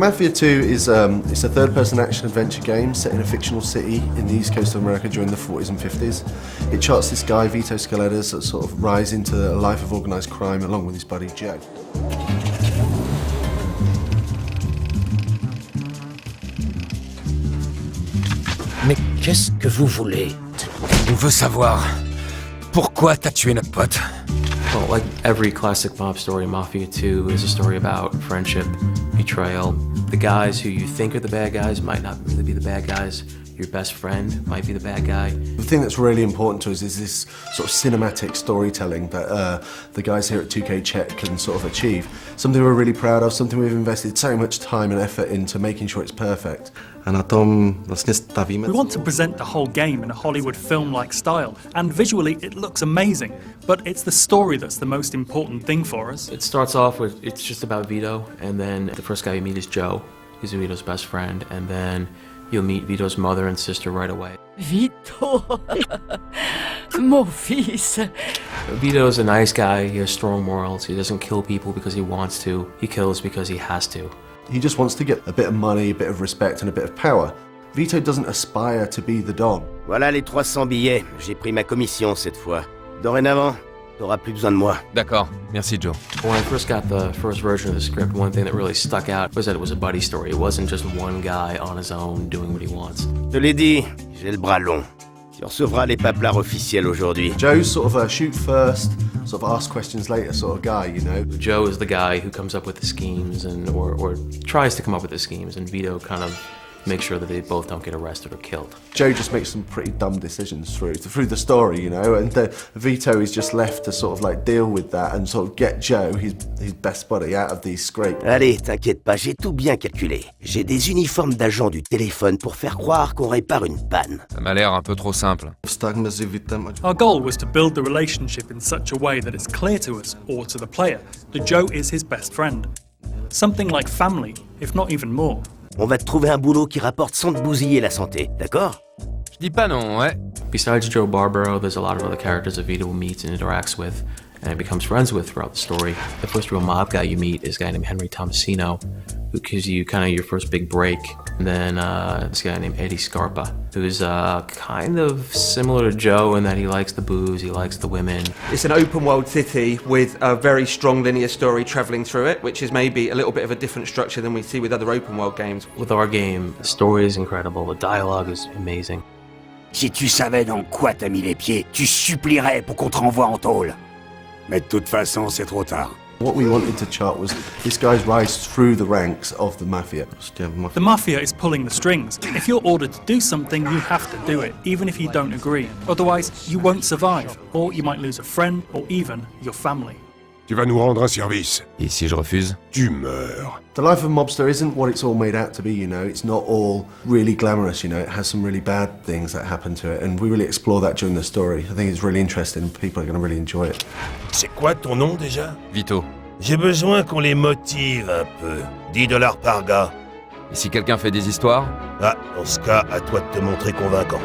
Mafia II is it's a third-person action-adventure game set in a fictional city in the east coast of America during the 40s and 50s. It charts this guy, Vito Scaletta's, that sort of rise into a life of organised crime along with his buddy Joe. Mais qu'est-ce que vous voulez? On veut savoir pourquoi t'as tué notre pote. Well, like every classic mob story, Mafia II is a story about friendship, betrayal. The guys who you think are the bad guys might not really be the bad guys. Your best friend might be the bad guy. The thing that's really important to us is this sort of cinematic storytelling that the guys here at 2K Czech can sort of achieve. Something we're really proud of, something we've invested so much time and effort into making sure it's perfect. A na tom vlastně stavíme. We want to present the whole game in a Hollywood film-like style, and visually it looks amazing, but it's the story that's the most important thing for us. It starts off with, it's just about Vito, and then the first guy you meet is Joe. He's Vito's best friend, and then you'll meet Vito's mother and sister right away. Vito, mon fils. Vito's a nice guy, he has strong morals, he doesn't kill people because he wants to, he kills because he has to. He just wants to get a bit of money, a bit of respect and a bit of power. Vito doesn't aspire to be the Don. Voilà les 300 billets. J'ai pris ma commission cette fois. Dorénavant, t'auras plus besoin de moi. D'accord, merci Joe. When I first got the first version of the script, one thing that really stuck out was that it was a buddy story. It wasn't just one guy on his own doing what he wants. Je te l'ai dit, j'ai le bras long. Tu recevras les paplards officiels aujourd'hui. Joe's sort of a shoot first, sort of ask questions later sort of guy, you know. Joe is the guy who comes up with the schemes and or tries to come up with the schemes, and Vito kind of makes sure that they both don't get arrested or killed. Joe just makes some pretty dumb decisions through the story, you know, and Vito is just left to sort of like deal with that and sort of get Joe, his best buddy, out of these scrapes. Allez, t'inquiète pas, j'ai tout bien calculé. J'ai des uniformes d'agents du téléphone pour faire croire qu'on répare une panne. Ça m'a l'air un peu trop simple. Vztah mezi Vitem a Our goal was to build the relationship in such a way that it's clear to us, or to the player, that Joe is his best friend. Something like family, if not even more. On va te trouver un boulot qui rapporte sans te bousiller la santé, d'accord? Je dis pas non, ouais. Besides Joe Barbaro, there's a lot of other characters that Vito meets and interacts with and becomes friends with throughout the story. The first real mob guy you meet is a guy named Henry Tomasino, who gives you kind of your first big break. And then this guy named Eddie Scarpa, who's kind of similar to Joe in that he likes the booze, he likes the women. It's an open world city with a very strong linear story travelling through it, which is maybe a little bit of a different structure than we see with other open world games. With our game, the story is incredible, the dialogue is amazing. Si tu savais dans quoi t'as mis les pieds, tu supplierais pour qu'on te renvoie en tôle. Mais de toute façon, c'est trop tard. What we wanted to chart was this guy's rise through the ranks of the Mafia. The Mafia is pulling the strings. If you're ordered to do something, you have to do it, even if you don't agree. Otherwise, you won't survive, or you might lose a friend, or even your family. Tu vas nous rendre un service. Et si je refuse? Tu meurs. The life of a mobster isn't what it's all made out to be, you know. It's not all really glamorous, you know. It has some really bad things that happen to it, and we really explore that during the story. I think it's really interesting. People are going to really enjoy it. C'est quoi ton nom déjà? Vito. J'ai besoin qu'on les motive un peu. $10 par gars. Et si quelqu'un fait des histoires? Ah, dans ce cas, à toi de te montrer convaincant.